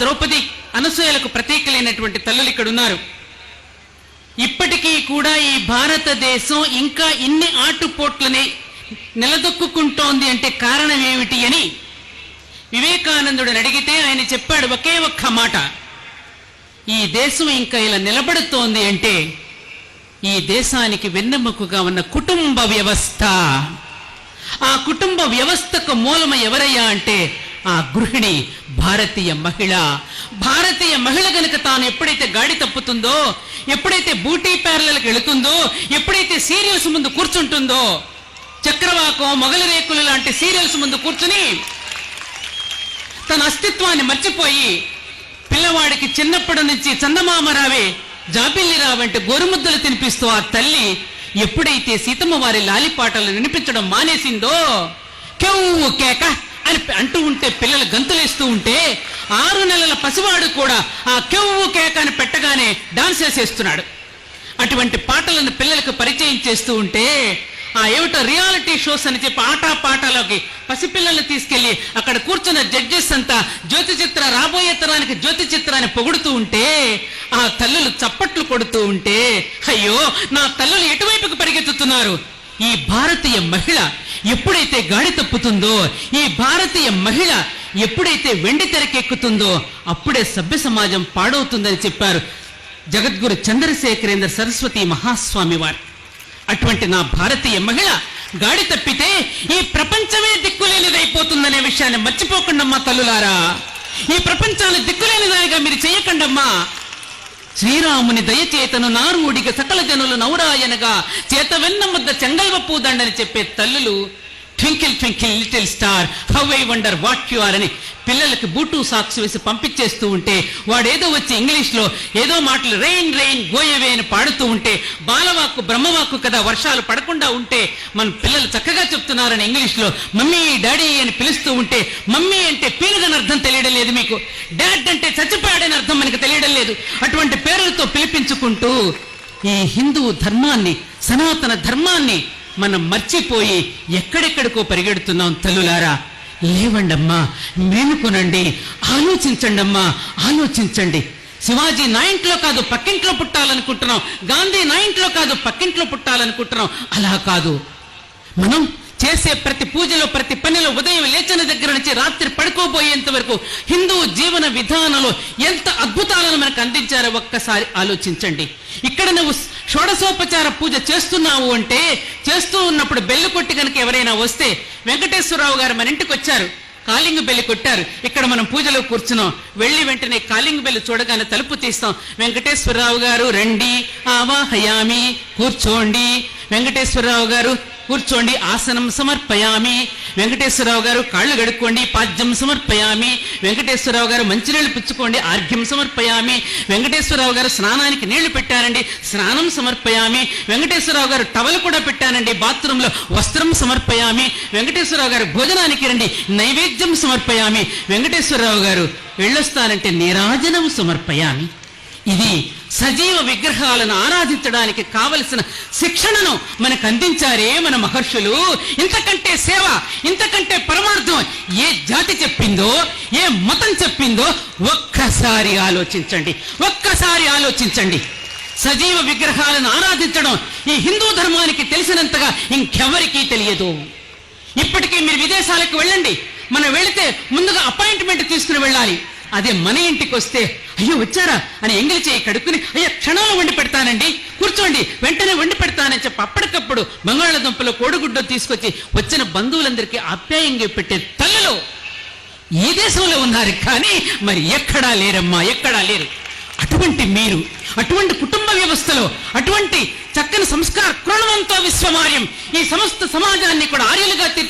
ద్రౌపది అనసూయలకు ప్రతీకలైనటువంటి తల్లులు ఇక్కడ ఉన్నారు. ఇప్పటికీ కూడా ఈ భారతదేశం ఇంకా ఇన్ని ఆటుపోట్లని నిలదొక్కుంటోంది అంటే కారణం ఏమిటి అని వివేకానందుడిని అడిగితే ఆయన చెప్పాడు ఒకే ఒక్క మాట, ఈ దేశం ఇంకా ఇలా నిలబడుతోంది అంటే ఈ దేశానికి వెన్నెముకగా ఉన్న కుటుంబ వ్యవస్థ. ఆ కుటుంబ వ్యవస్థకు మూలమ ఎవరయ్యా అంటే ఆ గృహిణి, భారతీయ మహిళ. భారతీయ మహిళ గనుక తాను ఎప్పుడైతే గాడి తప్పుతుందో, ఎప్పుడైతే బూటీ ప్యారలకు వెళుతుందో, ఎప్పుడైతే సీరియల్స్ ముందు కూర్చుంటుందో, చక్రవాకం, మొగలి రేకులు లాంటి సీరియల్స్ ముందు కూర్చుని తన అస్తిత్వాన్ని మర్చిపోయి పిల్లవాడికి చిన్నప్పటి నుంచి చందమామ రావే, జాబిల్లి రావంటే గోరుముద్దలు తినిపిస్తూ ఆ తల్లి ఎప్పుడైతే సీతమ్మ వారి లాలిపాటలు వినిపించడం మానేసిందో, కెవ్వు కేక అని అంటూ ఉంటే పిల్లలు గంతులేస్తూ ఉంటే 6 నెలల పసివాడు కూడా ఆ కెవ్వు కేక అని పెట్టగానే డాన్స్ చేసేస్తున్నాడు. అటువంటి పాటలను పిల్లలకు పరిచయం చేస్తూ ఉంటే ఆ ఏమిటో రియాలిటీ షోస్ అని చెప్పి ఆటా పాటలోకి పసిపిల్లల్ని తీసుకెళ్లి అక్కడ కూర్చున్న జడ్జెస్ అంతా జ్యోతి చిత్ర, రాబోయే తరానికి జ్యోతి చిత్రాన్ని పొగుడుతూ ఉంటే ఆ తల్లులు చప్పట్లు కొడుతూ ఉంటే అయ్యో నా తల్లులు ఎటువైపుకు పరిగెత్తుతున్నారు. ఈ భారతీయ మహిళ ఎప్పుడైతే గాడి తప్పుతుందో, ఈ భారతీయ మహిళ ఎప్పుడైతే వెండి తెరకెక్కుతుందో అప్పుడే సభ్య సమాజం పాడవుతుందని చెప్పారు జగద్గురు చంద్రశేఖరేంద్ర సరస్వతి మహాస్వామి వారు. అటువంటి నా భారతీయ మహిళ గాడి తప్పితే ఈ ప్రపంచమే దిక్కులేనిదైపోతుందనే విషయాన్ని మర్చిపోకండమ్మా తల్లులారా. ఈ ప్రపంచాన్ని దిక్కులేనిదానిగా మీరు చేయకండమ్మా. శ్రీరాముని దయచేతను నారుడిగా సకల జనులు నౌరాయనగా చేత వెన్న ముద్ద చెంగల్వ పూదండని చెప్పే తల్లులు twinkle twinkle little star how I wonder what you are అని పిల్లలకి బూటు సాక్స్ వేసి పంపించేస్తూ ఉంటే వాడేదో వచ్చి ఇంగ్లీష్లో ఏదో మాటలు రెయిన్ రెయిన్ గోయవే అని పాడుతూ ఉంటే బాలవాక్కు బ్రహ్మవాక్కు కదా వర్షాలు పడకుండా ఉంటే మన పిల్లలు చక్కగా చెప్తున్నారని ఇంగ్లీష్లో మమ్మీ డాడీ అని పిలుస్తూ ఉంటే మమ్మీ అంటే పీనుగని అర్థం తెలియడం లేదు మీకు, డాడ్ అంటే చచ్చిపోయాడని అర్థం మనకు తెలియడం లేదు. అటువంటి పేరులతో పిలిపించుకుంటూ ఈ హిందూ ధర్మాన్ని, సనాతన ధర్మాన్ని మనం మర్చిపోయి ఎక్కడెక్కడికో పరిగెడుతున్నాం. తల్లులారా లేవండమ్మా, మేలుకొనండి, ఆలోచించండి అమ్మా, ఆలోచించండి. శివాజీ నా ఇంట్లో కాదు పక్కింట్లో పుట్టాలనుకుంటున్నాం, గాంధీ నా ఇంట్లో కాదు పక్కింట్లో పుట్టాలనుకుంటున్నాం. అలా కాదు, మనం చేసే ప్రతి పూజలో, ప్రతి పనిలో, ఉదయం లేచిన దగ్గర నుంచి రాత్రి పడుకోబోయేంత వరకు హిందూ జీవన విధానంలో ఎంత అద్భుతాలను మనకు అందించారో ఒక్కసారి ఆలోచించండి. ఇక్కడ నువ్వు షోడశోపచార పూజ చేస్తున్నావు అంటే చేస్తూ ఉన్నప్పుడు బెల్లు కొట్టి కనుక ఎవరైనా వస్తే, వెంకటేశ్వరరావు గారు మన ఇంటికి వచ్చారు, కాలింగ్ బెల్లి కొట్టారు, ఇక్కడ మనం పూజలో కూర్చున్నాం, వెళ్ళి వెంటనే కాలింగ్ బెల్లి చూడగానే తలుపు తీస్తాం, వెంకటేశ్వరరావు గారు రండి, ఆవాహయామి, కూర్చోండి, వెంకటేశ్వరరావు గారు కూర్చోండి, ఆసనం సమర్పయామి, వెంకటేశ్వరరావు గారు కాళ్ళు గడుక్కోండి, పాద్యం సమర్పయామి, వెంకటేశ్వరరావు గారు మంచినీళ్లు పుచ్చుకోండి, ఆర్ఘ్యం సమర్పయామి, వెంకటేశ్వరరావు గారు స్నానానికి నీళ్లు పెట్టారండి, స్నానం సమర్పయామి, వెంకటేశ్వరరావు గారు టవల్ కూడా పెట్టానండి, బాత్రూంలో వస్త్రం సమర్పయామి, వెంకటేశ్వరరావు గారు భోజనానికి రండి, నైవేద్యం సమర్పయామి, వెంకటేశ్వరరావు గారు వెళ్ళొస్తానంటే నీరాజనం సమర్పయామి. ఇది సజీవ విగ్రహాలను ఆరాధించడానికి కావలసిన శిక్షణను మనకు అందించారే మన మహర్షులు. ఇంతకంటే సేవ, ఇంతకంటే పరమార్థం ఏ జాతి చెప్పిందో, ఏ మతం చెప్పిందో ఒక్కసారి ఆలోచించండి, ఒక్కసారి ఆలోచించండి. సజీవ విగ్రహాలను ఆరాధించడం ఈ హిందూ ధర్మానికి తెలిసినంతగా ఇంకెవరికీ తెలియదు. ఇప్పటికీ మీరు విదేశాలకు వెళ్ళండి, మనం వెళితే ముందుగా అపాయింట్మెంట్ తీసుకుని వెళ్ళాలి. అదే మన ఇంటికి వస్తే అయ్యో వచ్చారా అని ఎంగిలి చేయి కడుక్కుని అయ్యో క్షణంలో వండి పెడతానండి, కూర్చోండి, వెంటనే వండి పెడతానని చెప్పి అప్పటికప్పుడు బంగాళాదుంపలో కోడిగుడ్డ తీసుకొచ్చి వచ్చిన బంధువులందరికీ ఆప్యాయంగా పెట్టే తల్లులు ఈ దేశంలో ఉన్నారు, కానీ మరి ఎక్కడా లేరమ్మా, ఎక్కడా లేరు. అటువంటి మీరు, అటువంటి కుటుంబ వ్యవస్థలో, అటువంటి చక్కని సంస్కార కృణవంతో విశ్వమార్యం ఈ సమస్త సమాజాన్ని కూడా ఆర్యులుగా తీర్చి